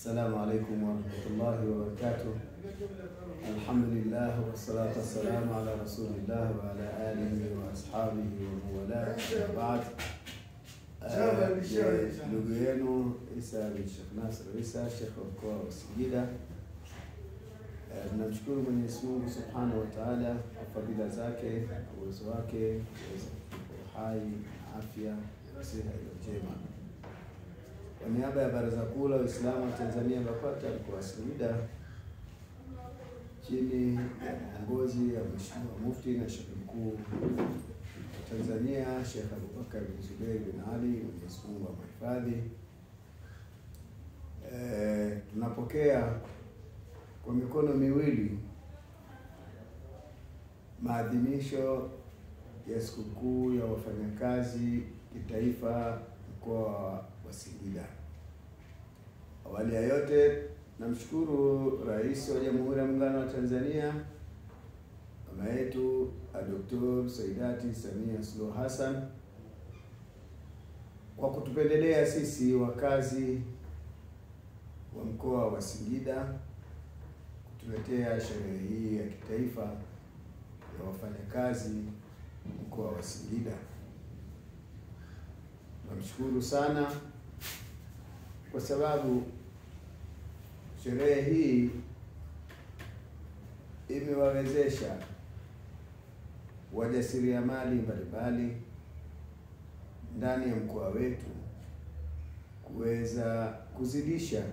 السلام عليكم ورحمة الله وبركاته. الحمد لله والصلاة والسلام على رسول الله وعلى آله وأصحابه ومن والاه. بعد ndugu yenu Isa bin Sheikh Nasr Isa, Sheikh wa mkoa wa Singida. Tunamshukuru Mwenyezi Mungu Subhanahu wa Ta'ala kwa fadhila zake, uwezo wake, uhai, afya, siha njema. Kwa niaba ya Baraza Kuu la Waislamu wa Tanzania BAKWATA mkoa wa Singida, chini ya uongozi ya Mheshimiwa Mufti na Sheikh Mkuu wa Tanzania Sheikh Abubakar bin Zubair bin Ali, Mwenyezi Mungu amhifadhi, tunapokea kwa mikono miwili maadhimisho ya sikukuu ya wafanyakazi kitaifa mkoa wa Singida. Awali ya yote, namshukuru Rais wa Jamhuri ya Muungano wa Tanzania mama yetu Dr. Saidati Samia Suluhu Hassan kwa kutupendelea sisi wakazi wa mkoa wa Singida kutuletea sherehe hii ya kitaifa ya wafanyakazi mkoa wa Singida. Namshukuru sana kwa sababu sherehe hii imewawezesha wajasiriamali mbalimbali ndani ya mkoa wetu kuweza kuzidisha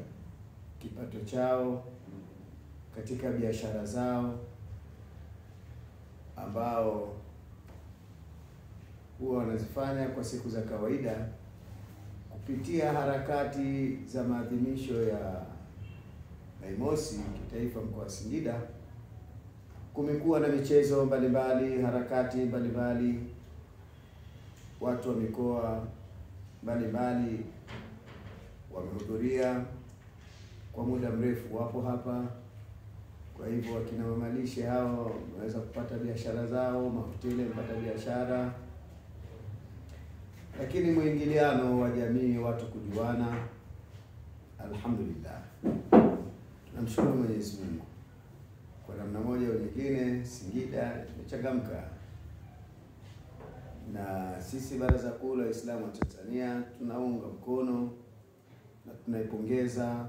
kipato chao katika biashara zao ambao huwa wanazifanya kwa siku za kawaida. Kupitia harakati za maadhimisho ya Mei Mosi kitaifa mkoa wa Singida, kumekuwa na michezo mbalimbali, harakati mbalimbali, watu wa mikoa mbalimbali wamehudhuria kwa muda mrefu, wapo hapa. Kwa hivyo wakina mamalishe hao waweza kupata biashara zao, mahoteli mpata biashara, lakini mwingiliano wa jamii, watu kujuana. Alhamdulillah, tunamshukuru Mwenyezi Mungu kwa namna moja au nyingine. Singida tumechangamka, na sisi Baraza Kuu la Waislamu wa Tanzania tunaunga mkono na tunaipongeza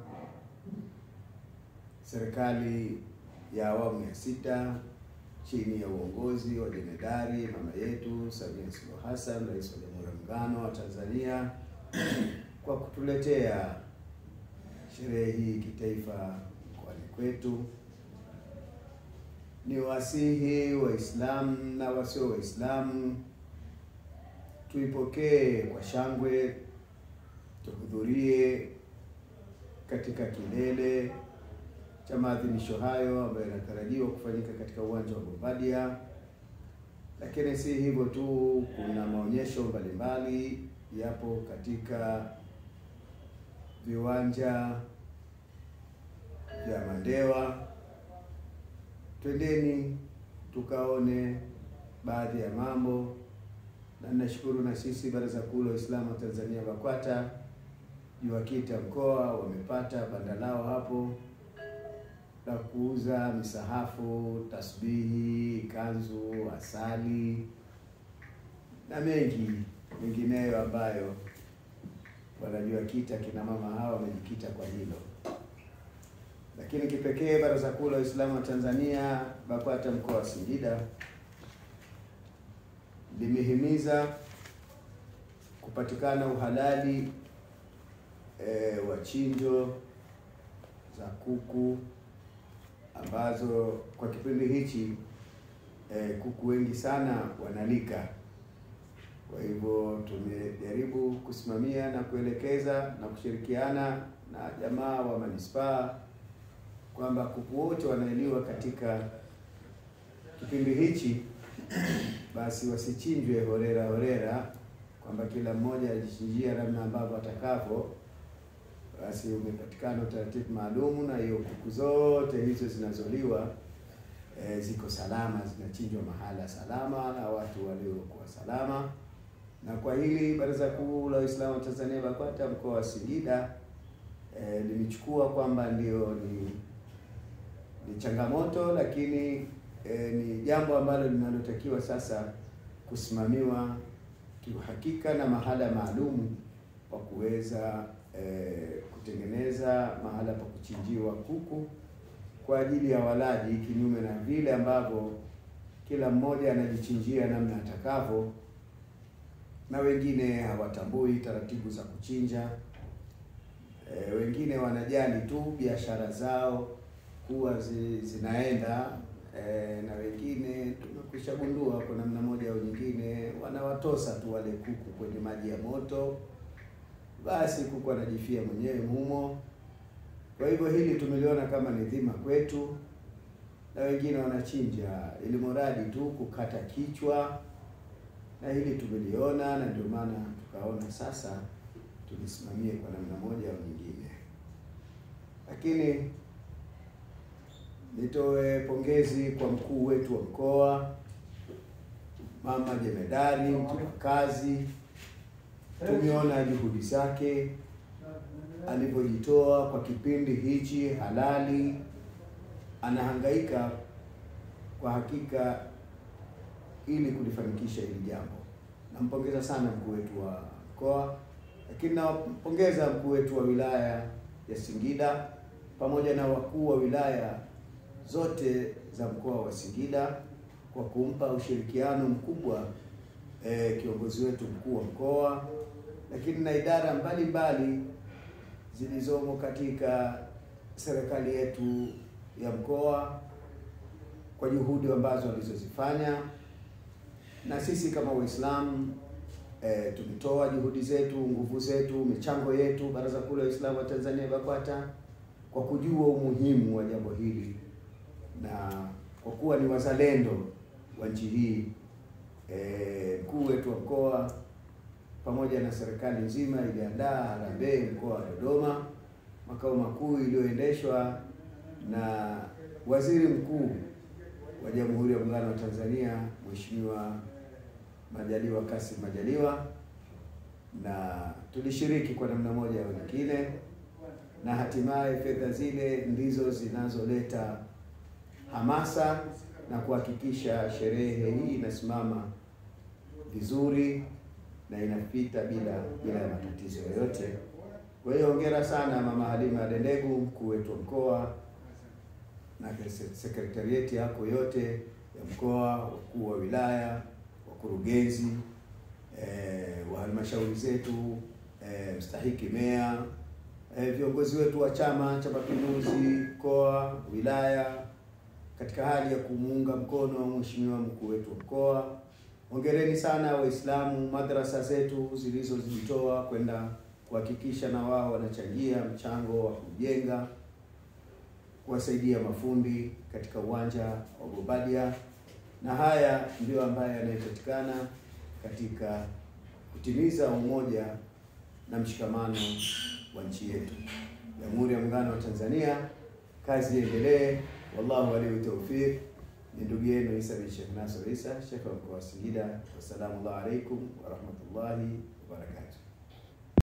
serikali ya awamu ya 6 chini ya uongozi wa Jemedari mama yetu Samia Suluhu Hassan, Rais wa Jamhuri ya Muungano wa Tanzania, kwa kutuletea sherehe hii kitaifa mkoani kwetu. Ni wasihi Waislamu na wasio Waislamu tuipokee kwa shangwe, tuhudhurie katika kilele cha maadhimisho hayo ambayo yanatarajiwa kufanyika katika uwanja wa Bombardia. Lakini si hivyo tu, kuna maonyesho mbalimbali yapo katika viwanja vya Mandewa. Twendeni tukaone baadhi ya mambo, na nashukuru na sisi Baraza Kuu la Waislamu wa Tanzania BAKWATA JUAKITA mkoa wamepata banda lao hapo la kuuza misahafu, tasbihi, kanzu, asali na mengineyo ambayo wanaJUAKITA kina mama hawa wamejikita kwa hilo. Lakini kipekee Baraza Kuu la Waislamu wa Tanzania BAKWATA mkoa wa Singida limehimiza kupatikana uhalali wa chinjo za kuku ambazo kwa kipindi hichi kuku wengi sana wanalika. Kwa hivyo tumejaribu kusimamia na kuelekeza na kushirikiana na jamaa wa manispaa kwamba kuku wote wanaeliwa katika kipindi hichi basi wasichinjwe horera kwamba kila mmoja ajichinjia namna ambavyo atakapo. Basi umepatikana utaratibu maalum, na hiyo kuku zote hizo zinazoliwa ziko salama, zinachinjwa mahala salama na watu waliokuwa salama. Na kwa hili Baraza Kuu la Waislamu wa Tanzania BAKWATA mkoa wa Singida limechukua tumechukua kwamba ndio ni changamoto, lakini ni jambo ambalo linalotakiwa sasa kusimamiwa kiuhakika na mahala maalum kwa kuweza kutengeneza mahala pa kuchinjiwa kuku kwa ajili ya walaji, kinyume na vile ambavyo kila mmoja anajichinjia namna atakavyo, na wengine hawatambui taratibu za kuchinja. Wengine wanajali tu biashara zao kuwa zinaenda, na wengine tumekwisha gundua kwa namna moja au nyingine wanawatosa tu wale kuku kwenye maji ya moto, basi kuku anajifia mwenyewe humo. Kwa hivyo hili tumeliona kama ni dhima kwetu, na wengine wanachinja ili mradi tu kukata kichwa, na hili tumeliona, na ndio maana tukaona sasa tulisimamie kwa namna moja au nyingine. Lakini nitoe pongezi kwa mkuu wetu wa mkoa, Mama Jemedari mchapakazi. Tumeona juhudi zake alivyojitoa kwa kipindi hichi halali, anahangaika kwa hakika ili kulifanikisha hili jambo. Nampongeza sana mkuu wetu wa mkoa, lakini nampongeza mkuu wetu wa wilaya ya Singida pamoja na wakuu wa wilaya zote za mkoa wa Singida kwa kumpa ushirikiano mkubwa kiongozi wetu mkuu wa mkoa, lakini na idara mbalimbali zilizomo katika serikali yetu ya mkoa kwa juhudi ambazo walizozifanya. Na sisi kama Waislamu tumetoa juhudi zetu, nguvu zetu, michango yetu, Baraza Kuu la Waislamu wa Tanzania BAKWATA, kwa kujua umuhimu wa jambo hili, na kwa kuwa ni wazalendo wa nchi hii, mkuu wetu wa mkoa pamoja na serikali nzima iliandaa harambee mkoa wa Dodoma, makao makuu, iliyoendeshwa na Waziri Mkuu wa Jamhuri ya Muungano wa Tanzania Mheshimiwa Majaliwa Kassim Majaliwa, na tulishiriki kwa namna moja au nyingine, na hatimaye fedha zile ndizo zinazoleta hamasa na kuhakikisha sherehe hii inasimama vizuri na inapita bila matatizo yoyote. Kwa hiyo hongera sana Mama Halima Dendegu, mkuu wetu wa mkoa, na sekretarieti yako yote ya mkoa, wakuu wa wilaya, wakurugenzi wa halmashauri zetu, mstahiki meya, viongozi wetu wa Chama cha Mapinduzi mkoa, wilaya, katika hali ya kumuunga mkono mheshimiwa mkuu wetu wa mkoa. Hongereni sana Waislamu, madrasa zetu zilizojitoa kwenda kuhakikisha na wao wanachangia mchango wa kujenga, kuwasaidia mafundi katika uwanja wa Gobadia, na haya ndio ambayo yanayopatikana katika kutimiza umoja na mshikamano wa nchi yetu. Jamhuri ya Muungano wa Tanzania, kazi iendelee. Wallahu waliyu tawfiq. Ni ndugu yenu Isa bin Sheikh Nasr Isa, Sheikh wa mkoa wa Singida. Wassalamu alaikum wa rahmatullahi wa barakatuh.